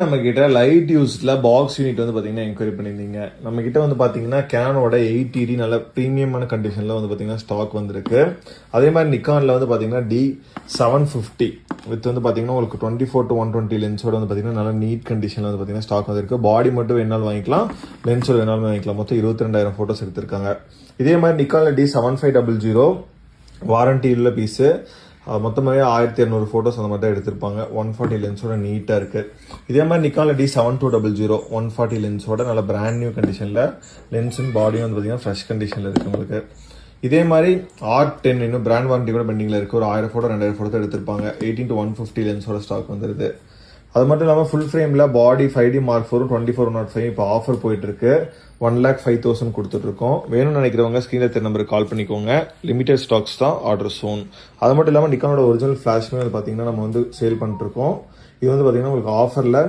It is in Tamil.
நம்ம கிட்ட லைட் யூஸ்ல பாக்ஸ் யூனிட் வந்து பாத்தீங்கன்னா என்கொயரி பண்ணியிருந்தீங்க. நம்ம கிட்ட வந்து பாத்தீங்கன்னா கேனோட 8TD நல்ல ப்ரீமியமான கண்டிஷன்ல வந்து பாத்தீங்கன்னா ஸ்டாக் வந்திருக்கு. அதே மாதிரி நிக்கான்ல வந்து பாத்தீங்கன்னா D750 வித் வந்து பாத்தீங்கன்னா உங்களுக்கு 24 to 120 லென்ஸோட வந்து பாத்தீங்கன்னா நல்ல நீட் கண்டிஷன்ல வந்து பாத்தீங்கன்னா ஸ்டாக் வந்திருக்கு. பாடி மட்டும் வேணாலும் வாங்கிக்கலாம், லென்ஸோட வேணாலும் வாங்கிக்கலாம். மொத்தம் 22,000 போட்டோஸ் எடுத்திருக்காங்க. இதே மாதிரி நிக்கான்ல D7500 வாரண்டி உள்ள பீஸு மொத்தமாகவே 1200 ஃபோட்டோஸ் அந்த மாதிரி தான் எடுத்திருப்பாங்க. 140 லென்ஸோட நீட்டாக இருக்குது. இதே மாதிரி நிக்கான்ல D7200 140 லென்ஸோட நல்ல பிராண்ட் நியூ கண்டிஷனில் லென்ஸும் பாடியும் வந்து பார்த்தீங்கன்னா ஃப்ரெஷ் கண்டிஷனில் இருக்குது உங்களுக்கு. இதே மாதிரி R10 இன்னும் பிராண்ட் வாரண்டி கூட பெண்டிங்கில் இருக்குது. ஒரு 1000 ஃபோட்டோ 2000 ஃபோட்டோ தான் எடுத்திருப்பாங்க. 18 to 150 லென்ஸோட ஸ்டாக் வந்துருது. அது மட்டும் இல்லாமல் ஃபுல் ஃப்ரேமில் பாடி 5D Mark 4 2405 இப்போ ஆஃபர் போயிட்டு இருக்கு. 1,05,000 கொடுத்துட்ருக்கோம். வேணும்னு நினைக்கிறவங்க ஸ்க்ரீனில் தெரிய நம்பருக்கு கால் பண்ணிக்கோங்க. லிமிடெட் ஸ்டாக்ஸ் தான், ஆர்டர் சோன். அது மட்டும் இல்லாமல் நிக்கானோட ஒரிஜினல் ஃப்ளாஷ்மே வந்து பார்த்தீங்கன்னா நம்ம வந்து சேல் பண்ணிட்டுருக்கோம். இது வந்து பார்த்தீங்கன்னா உங்களுக்கு ஆஃபரில்